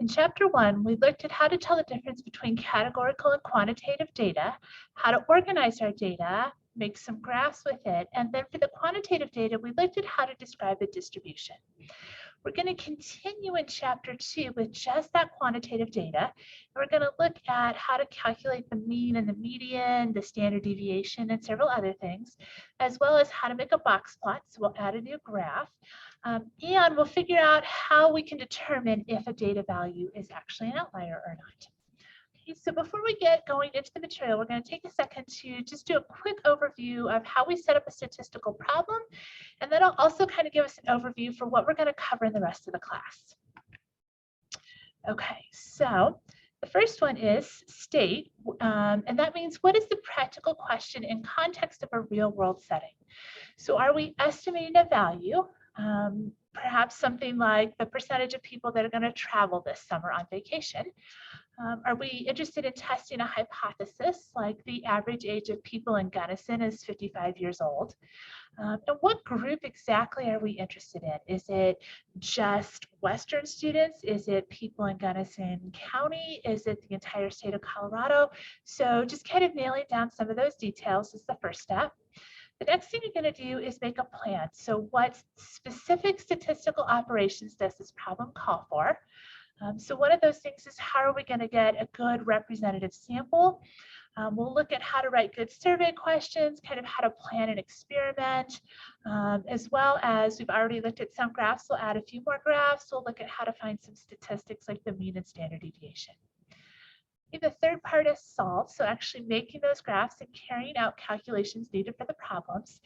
In Chapter 1, we looked at how to tell the difference between categorical and quantitative data, how to organize our data, make some graphs with it, and then for the quantitative data, we looked at how to describe the distribution. We're going to continue in Chapter 2 with just that quantitative data. We're going to look at how to calculate the mean and the median, the standard deviation, and several other things, as well as how to make a box plot. So we'll add a new graph. And we'll figure out how we can determine if a data value is actually an outlier or not. Okay, so before we get going into the material, we're going to take a second to just do a quick overview of how we set up a statistical problem, and then I'll also kind of give us an overview for what we're going to cover in the rest of the class. Okay, so the first one is state, and that means what is the practical question in context of a real world setting? So are we estimating a value? Perhaps something like the percentage of people that are going to travel this summer on vacation. Are we interested in testing a hypothesis like the average age of people in Gunnison is 55 years old? And what group exactly are we interested in? Is it just Western students? Is it people in Gunnison County? Is it the entire state of Colorado? So just kind of nailing down some of those details is the first step. The next thing you're going to do is make a plan. So what specific statistical operations does this problem call for? So one of those things is how are we going to get a good representative sample? We'll look at how to write good survey questions, kind of how to plan an experiment, as well as we've already looked at some graphs. We'll add a few more graphs. We'll look at how to find some statistics like the mean and standard deviation. The third part is solve, so actually making those graphs and carrying out calculations needed for the problems.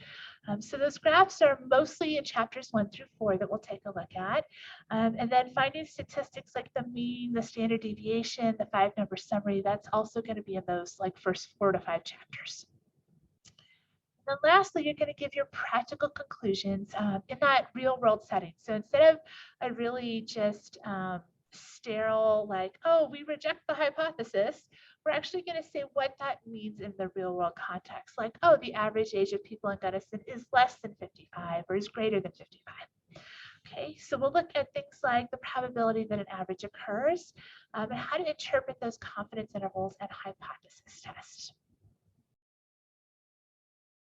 So those graphs are mostly in chapters 1 through 4 that we'll take a look at. And then finding statistics like the mean, the standard deviation, the 5-number summary, that's also going to be in those like first 4 to 5 chapters. And then lastly, you're going to give your practical conclusions in that real world setting. So instead of a really just sterile, like, oh, we reject the hypothesis, we're actually going to say what that means in the real world context. Like, oh, the average age of people in Gunnison is less than 55 or is greater than 55. Okay, so we'll look at things like the probability that an average occurs and how to interpret those confidence intervals and hypothesis tests.